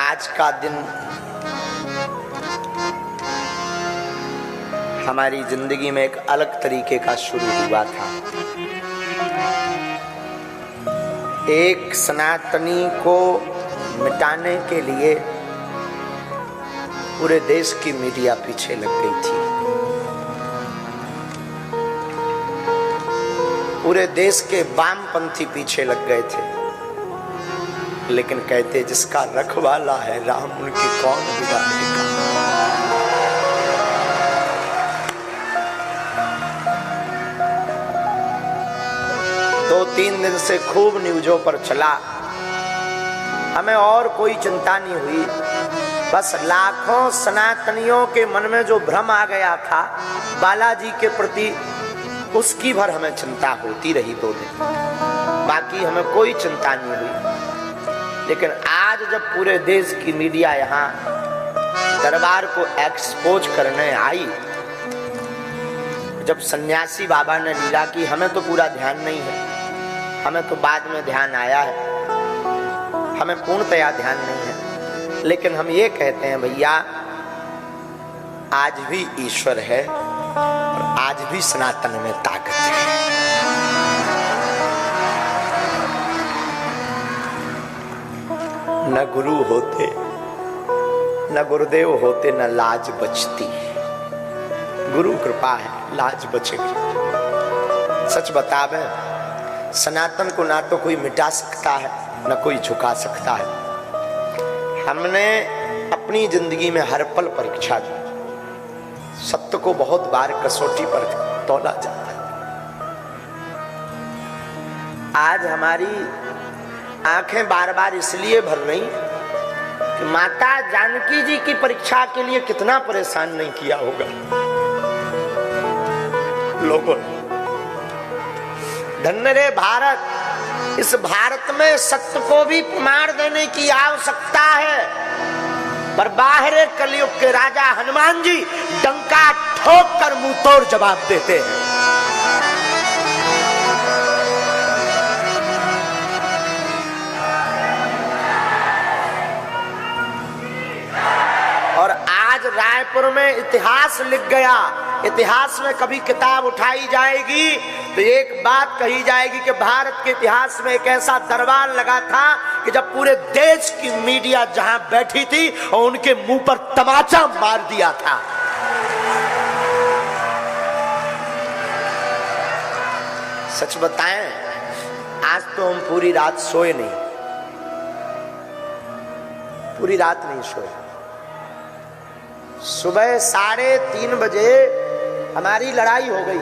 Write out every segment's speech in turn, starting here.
आज का दिन हमारी जिंदगी में एक अलग तरीके का शुरू हुआ था। एक सनातनी को मिटाने के लिए पूरे देश की मीडिया पीछे लग गई थी। पूरे देश के वामपंथी पीछे लग गए थे, लेकिन कहते जिसका रखवाला है राम, उनकी कौन बिगाड़ेगा। दो तीन दिन से खूब न्यूज़ों पर चला, हमें और कोई चिंता नहीं हुई। बस लाखों सनातनियों के मन में जो भ्रम आ गया था बालाजी के प्रति, उसकी भर हमें चिंता होती रही 2 दिन। बाकी हमें कोई चिंता नहीं हुई। लेकिन आज जब पूरे देश की मीडिया यहाँ दरबार को एक्सपोज करने आई, जब सन्यासी बाबा ने लीला की, हमें तो पूरा ध्यान नहीं है, हमें तो बाद में ध्यान आया है, हमें पूर्णतया ध्यान नहीं है। लेकिन हम ये कहते हैं भैया, आज भी ईश्वर है और आज भी सनातन में ताकत है। न गुरु होते, न गुरुदेव होते, न लाज बचती। गुरु कृपा है, लाज बचेगी। सच बतावे, सनातन को ना तो कोई मिटा सकता है, न कोई झुका सकता है। हमने अपनी जिंदगी में हर पल परीक्षा दी। सत्य को बहुत बार कसौटी पर तौला जाता है। आज हमारी आंखें बार बार इसलिए भर रही कि माता जानकी जी की परीक्षा के लिए कितना परेशान नहीं किया होगा लोगों ने। धन्य रे भारत, इस भारत में सत्य को भी प्रमाण देने की आवश्यकता है, पर बाहर कलयुग के राजा हनुमान जी डंका ठोक कर मुंह तोड़ जवाब देते हैं। और आज रायपुर में इतिहास लिख गया। इतिहास में कभी किताब उठाई जाएगी तो एक बात कही जाएगी कि भारत के इतिहास में एक ऐसा दरबार लगा था कि जब पूरे देश की मीडिया जहां बैठी थी और उनके मुंह पर तमाचा मार दिया था। सच बताएं, आज तो हम पूरी रात सोए नहीं, पूरी रात नहीं सोए। सुबह 3:30 बजे हमारी लड़ाई हो गई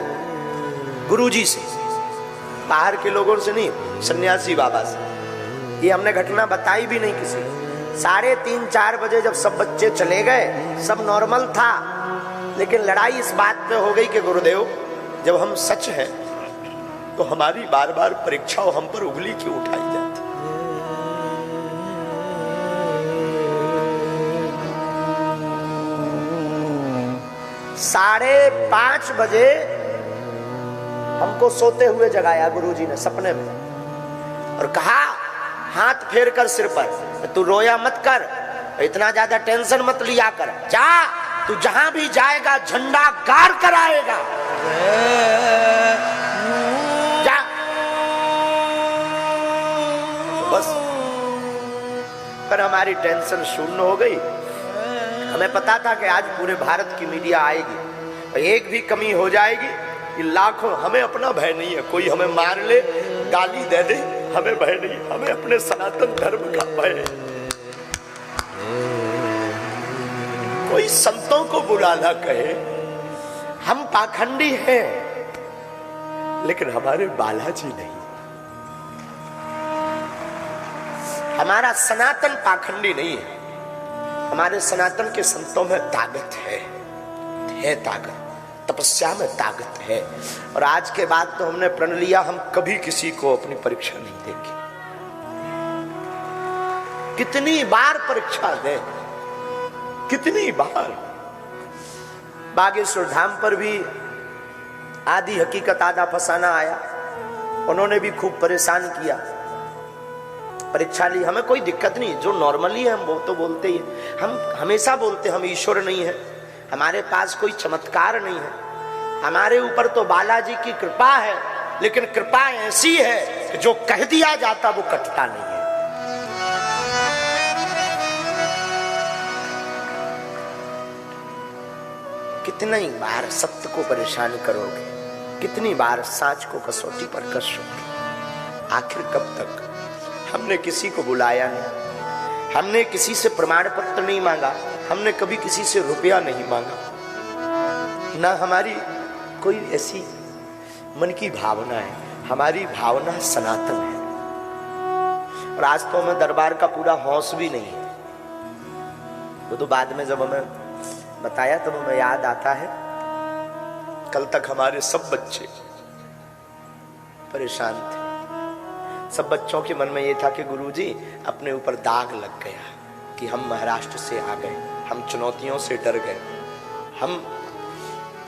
गुरुजी से, बाहर के लोगों से नहीं, सन्यासी बाबा से। ये हमने घटना बताई भी नहीं किसी। 3:30-4 बजे जब सब बच्चे चले गए, सब नॉर्मल था, लेकिन लड़ाई इस बात पे हो गई कि गुरुदेव, जब हम सच हैं तो हमारी बार बार परीक्षा हम पर उंगली क्यों उठाई जाती। 5:30 बजे हमको सोते हुए जगाया गुरुजी ने सपने में और कहा, हाथ फेर कर सिर पर, तू रोया मत कर, इतना ज्यादा टेंशन मत लिया कर, जा, तू जहां भी जाएगा झंडा गाड़ कर आएगा, जा। बस पर हमारी टेंशन शून्य हो गई। हमें पता था कि आज पूरे भारत की मीडिया आएगी, एक भी कमी हो जाएगी कि लाखों, हमें अपना भय नहीं है, कोई हमें मार ले, गाली दे दे, हमें भय नहीं, हमें अपने सनातन धर्म का भय है। कोई संतों को बुला ना कहे, हम पाखंडी हैं, लेकिन हमारे बालाजी नहीं। हमारा सनातन पाखंडी नहीं है, हमारे सनातन के संतों में ताकत है ताकत, तपस्या में ताकत है। और आज के बाद तो हमने प्रण लिया, हम कभी किसी को अपनी परीक्षा नहीं देंगे। कितनी बार परीक्षा दें, कितनी बार। बागेश्वर धाम पर भी आदि हकीकत आधा फसाना आया, उन्होंने भी खूब परेशान किया। परीक्षा ली, हमें कोई दिक्कत नहीं, जो नॉर्मली है हम वो तो बोलते ही, हम हमेशा बोलते हम ईश्वर नहीं है, हमारे पास कोई चमत्कार नहीं है, हमारे ऊपर तो बालाजी की कृपा है, लेकिन कृपा ऐसी है कि जो कह दिया जाता वो कटता नहीं है। कितनी बार सत्य को परेशान करोगे, कितनी बार साच को कसौटी पर कसोगे, आखिर कब तक? हमने किसी को बुलाया नहीं, हमने किसी से प्रमाण पत्र नहीं मांगा, हमने कभी किसी से रुपया नहीं मांगा, ना हमारी कोई ऐसी मन की भावना है, हमारी भावना सनातन है। और आज तो हमें दरबार का पूरा होश भी नहीं है, वो तो बाद में जब हमें बताया तब हमें याद आता है। कल तक हमारे सब बच्चे परेशान थे, सब बच्चों के मन में ये था कि गुरुजी अपने ऊपर दाग लग गया कि हम महाराष्ट्र से आ गए, हम चुनौतियों से डर गए, हम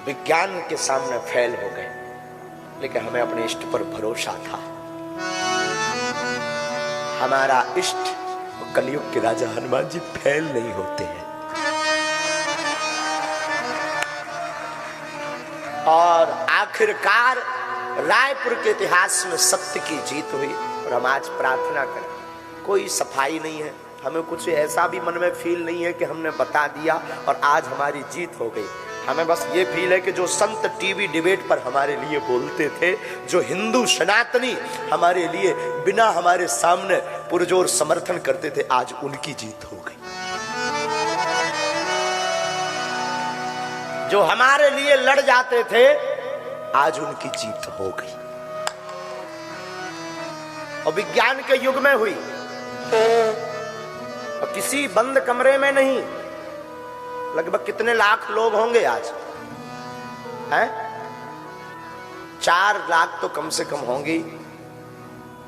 विज्ञान के सामने फेल हो गए, लेकिन हमें अपने इष्ट पर भरोसा था। हमारा इष्ट कलयुग के राजा हनुमान जी फेल नहीं होते हैं। और आखिरकार रायपुर के इतिहास में सत्य की जीत हुई। और हम आज प्रार्थना करें, कोई सफाई नहीं है, हमें कुछ ऐसा भी मन में फील नहीं है कि हमने बता दिया और आज हमारी जीत हो गई। हमें बस ये फील है कि जो संत टीवी डिबेट पर हमारे लिए बोलते थे, जो हिंदू सनातनी हमारे लिए बिना हमारे सामने पुरजोर समर्थन करते थे, आज उनकी जीत हो गई। जो हमारे लिए लड़ जाते थे, आज उनकी जीत हो गई। और विज्ञान के युग में हुई, और किसी बंद कमरे में नहीं। लगभग कितने लाख लोग होंगे आज हैं? 4 लाख तो कम से कम होंगे,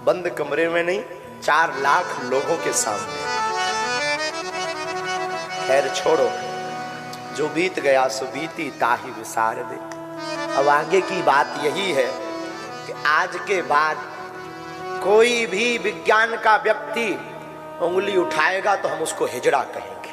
बंद कमरे में नहीं, 4 लाख लोगों के सामने। खैर छोड़ो, जो बीत गया सो बीती ताही विसार दे। अब आगे की बात यही है कि आज के बाद कोई भी विज्ञान का व्यक्ति उंगली उठाएगा तो हम उसको हिजड़ा कहेंगे।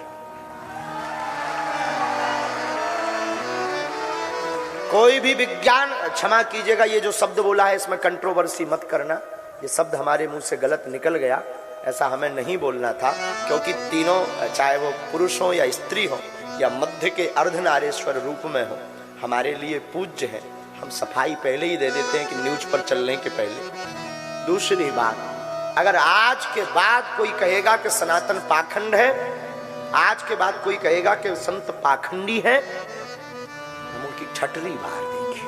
कोई भी विज्ञान, क्षमा कीजिएगा ये जो शब्द बोला है इसमें कंट्रोवर्सी मत करना, ये शब्द हमारे मुंह से गलत निकल गया, ऐसा हमें नहीं बोलना था, क्योंकि तीनों, चाहे वो पुरुष हो या स्त्री हो या मध्य के अर्धनारेश्वर रूप में हो, हमारे लिए पूज्य है। हम सफाई पहले ही दे देते हैं कि न्यूज पर चलने के पहले। दूसरी बात, अगर आज के बाद कोई कहेगा कि सनातन पाखंड है, आज के बाद कोई कहेगा कि संत पाखंडी है, हम उनकी छटरी बाहर देंगे।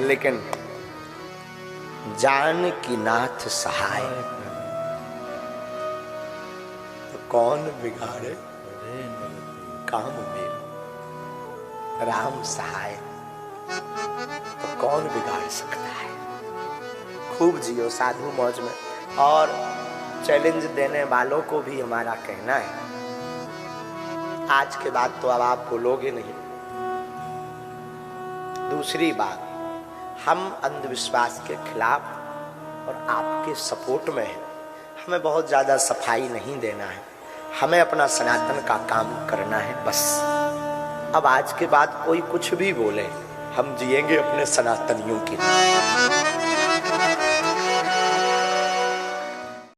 लेकिन जानकी नाथ सहाय, तो कौन बिगाड़े काम में, राम सहाय, तो कौन बिगाड़ सकता है। खूब जियो साधु मौज में। और चैलेंज देने वालों को भी हमारा कहना है, आज के बाद तो अब आप बोलोगे नहीं। दूसरी बात, हम अंधविश्वास के खिलाफ और आपके सपोर्ट में हैं। हमें बहुत ज्यादा सफाई नहीं देना है, हमें अपना सनातन का काम करना है बस। अब आज के बाद कोई कुछ भी बोले, हम जिएंगे अपने सनातनियों की।